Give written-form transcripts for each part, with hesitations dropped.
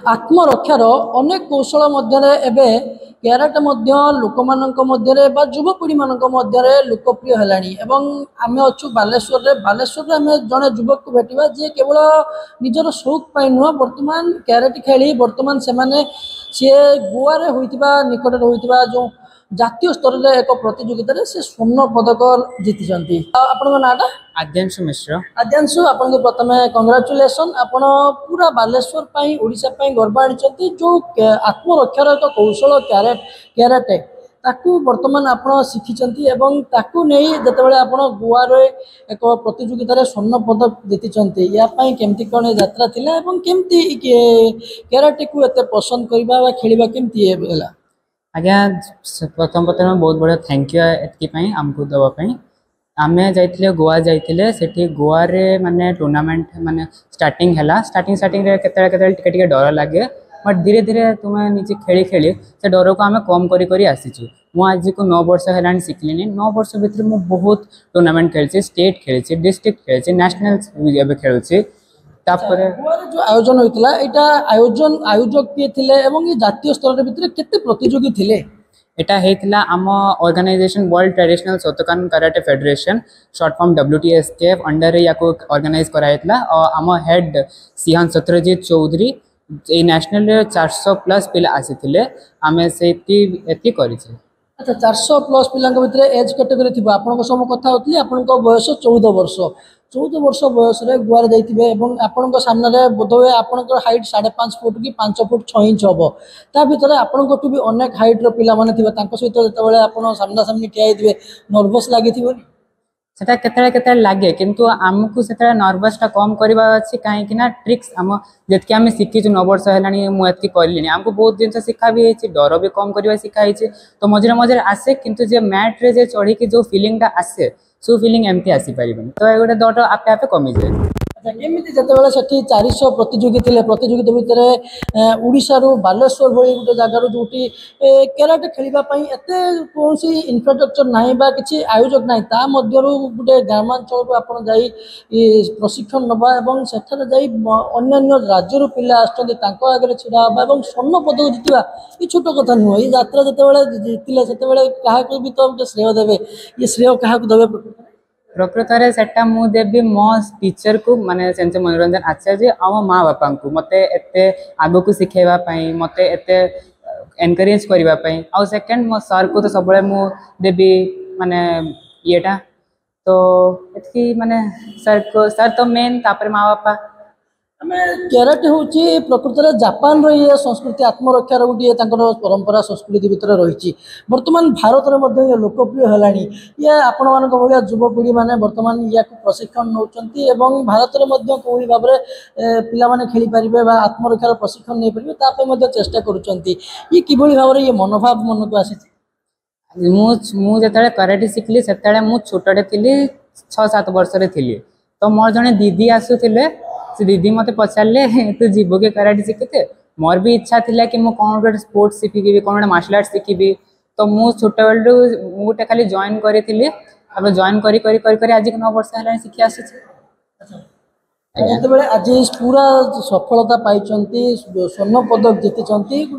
आत्मरक्षार अनेक कौशल मध्य एबे क्यारेट लोकमानंक बा युवपीढ़ी मानक लोकप्रिय है आम अच्छु बालेश्वर आम जड़े युवक को भेटा जी केवल निजर शौक नुह बर्तमान क्यारेट खेली बर्तमान से सी गोवा होता निकट होता जो जातीय स्तर में एक प्रतियोगिता से स्वर्ण पदक जीति आपण नाटा आद्यांशु मिश्र। आद्यांशु आपन प्रथम कंग्राचुलेसन आपण पूरा बालेश्वर ओडिशा गर्व आनी जो आत्मरक्षार एक कौशल क्यारेट ताकू वर्तमान आपण शिखिंट एवं ताकू नहीं जितेबाला आपण गोवा एक प्रतियोगिता स्वर्ण पदक जीति यापाई कौन यात्रा थिला एवं केमती क्यारेट को एत पसंद करवा खेलवा केमती है आज्ञा प्रथम प्रथम बहुत बड़ा थैंक यू एति आमको दवाई आम जाइए गोवा जाइए से गोवा रे माने टूर्नामेंट माने स्टार्टिंग रे केते डर लगे बट धीरे धीरे तुम्हें निजे खेली खेली से डर को आम कम करी आसीचु मु आज को 9 वर्ष है शिखली 9 वर्ष भितर मु बहुत टूर्नामेंट खेली स्टेट खेली डिस्ट्रिक्ट खेली नेशनल खेलुची जो आयोजन होता आयोजन आयोजक किए थे एवं ये जातीय स्तर भितर केते प्रतियोगी थिले एटा हेतला आम organisation world traditional Shotokan karate federation short form WTSKF under या को ऑर्गेनाइज कराइतला और आम हेड सिहान सत्यजीत चौधरी ए नेशनल 400 प्लस पिला आसीथिले आमे सेति एति करिছে। अच्छा 400 प्लस पिला भितर एज कैटेगरी थी आपन सम कथा होतली आपन बयस 14 वर्ष 14 वर्ष बयस गोवा जाइए आपण सामने बोधवे आपण हाइट 5.5 फुट कि 5 फुट 6 इंच हम ता भितर आपण भी अनेक हाइट्र पिला सहित जो सामना सामने ठिया होते नर्भस लगी सेटा केते लगे किंतु आमको से नर्भसटा कम करवा अच्छी कहीं ट्रिक्स आम जितकी आम शिखीचु 9 वर्ष है मुझे करी आमको बहुत जिन शिखा भी डर भी कम करवा शिखाई तो मझे मझे आसे किंतु जे मैट रे जे चढ़ी जो फिलिंगटा आसे सो फिलिंग एमती आसी पारिबनी तो ये गोटे डर आपे आपे कमी जाए। अच्छा केमिति जतेबेले सेठी 400 प्रतियोगी थिले प्रतियोगिता भितर ओडिशा रो बालेश्वर भली गोटे जगार जोटी क्यारेट खेलिबा पई एते कोनसी इंफ्रास्ट्रक्चर नाही बा किछि आयोजक नाही ता मध्यरु गोटे ग्रामांचल रो आपण जाई प्रशिक्षण नबा एवं सेठरे जाई अन्य राज्य रो पिला आछते तांको आगे छिड़ा एवं स्वर्ण पदक जितवा ई छोट कथा नुह ई यात्रा जतेबेले जितिले सेतेबेले काहाको भी तो गोटे श्रेय देबे ये श्रेय काहाको देबे प्रकृत में सेटा मु देवी मो टीचर को माने सेंसे मनोरंजन आचार्य आ माँ बापा को मते एते आगो को सिखेबा पई मते एते एनकरेज करबा पई आ सेकंड मो सर को तो सब मु देवी माने येटा तो एथि माने सर तो मेन तापर माँ बापा क्यारेट हूँ प्रकृत में जापान ये संस्कृति आत्मरक्षार गोटे परंपरा संस्कृति भितर रही बर्तमान भारत में ये लोकप्रिय है ये आपण मान भाया युवपीढ़ी मैंने बर्तमान या प्रशिक्षण नौकरी भारत में कौन भाव में पिला खेली पारे आत्मरक्षार प्रशिक्षण नहीं पारे चेष्टा कर भाव ये मनोभाव मन को आसी मुझे कराटे शिखली से छोटे थी 6-7 वर्ष थी तो मोर जड़े दीदी आसुले से दीदी मत पचारे तू जीव के कराटे शिखते मोर भी इच्छा थिला कि मुझे कौन गोटे स्पोर्ट्स शिखी कौन गोटे मार्शल आर्ट शिखी तो मुझे छोट बेलू गोटे खाली जॉइन करी जॉइन करी आज 9 वर्ष है शिखी आस आज पूरा सफलता पाई स्वर्ण पदक जीति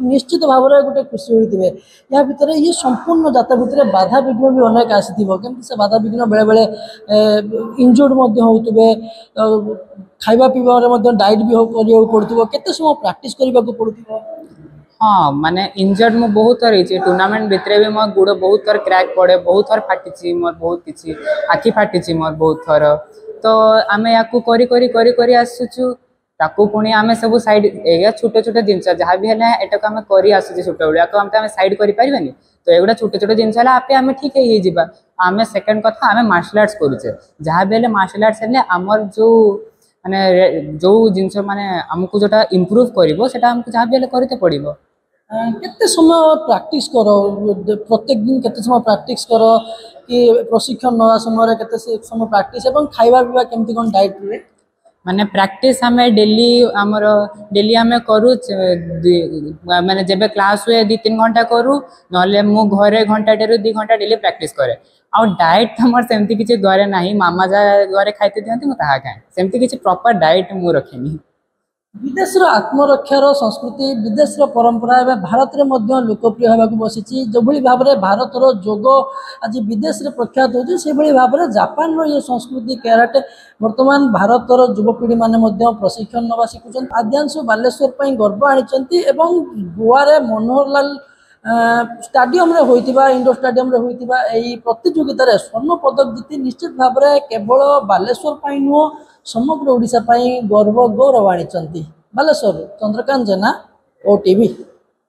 निश्चित भाव में गोटे खुशी होते या भितर ये संपूर्ण जाता भितर बाधा विघ्न भी अनेक आसी से बाधा विघ्न बेले बेले इंजोर्ड होते खाइबा पीवा डाइट भी पड़ो केते समय प्रैक्टिस करने को पड़ो हाँ माने इंजर्ड मु बहुत थर रही टूर्नामेंट भितर भी मोर गुड़ बहुत थर क्रैक पड़े बहुत थर फाटी मोर बहुत किसी आखि फाटी मोर बहुत थर तो आम या करी करी करी करी आसुचु ताकू पुणी आम सब साइड ए छोटे छोटे जिनस जहाँ भी है एटा को आम कर आसुचे छोट बेला को आम साइड करें तो एगुड़ा छोटे छोटे जिनस आपे आम ठीक है आम सेकेंड कथा आम मार्शल आर्ट्स करुचे जहाँ भी मार्शल आर्ट्स है आमर जो माने जो जिनस माने आमको जोटा इम्प्रूव कर आमको जहाँ भी करते पड़ो केते समय प्रैक्टिस कर प्रत्येक दिन केते समय प्रैक्टिस कर कि प्रशिक्षण नवा समय केते समय प्रैक्टिस एवं खाइबा पीवा केमती कोन डाइट रे माने प्रैक्टिस हमें डेली आमर डेली आम करू माने जेबे क्लास हुए 2-3 घंटा करू नले मु घरे घंटाटे 2 घंटा डेली प्रैक्टिस करे आ डाइट तो मोर सेमती किछि घरे नाही मामा जा घरे खाइते दियंती मु ताहा खाए सेमती किछि प्रॉपर डाइट मु रखेनी विदेश आत्मरक्षार संस्कृति विदेश परंपरा एवं भारत में लोकप्रिय होगा बसी जो भाव में भारत जोग आज विदेश में प्रख्यात होती से भाव में जापान ये संस्कृति कराटे बर्तमान भारत युवपीढ़ी मैंने प्रशिक्षण नवा शिखुं आद्यांशु बालेश्वर गर्व आनी गोवे मनोहर लाल स्टाडियम रे होइतिबा इंडोर स्टाडियम रे होइतिबा एई प्रतियोगिता रे स्वर्ण पदक जीति निश्चित भाव में केवल बालेश्वर पाई नुह समग्र ओडिशा पाई गर्व गौरव आनी बालेश्वर चंद्रकांत जेना ओटीवी।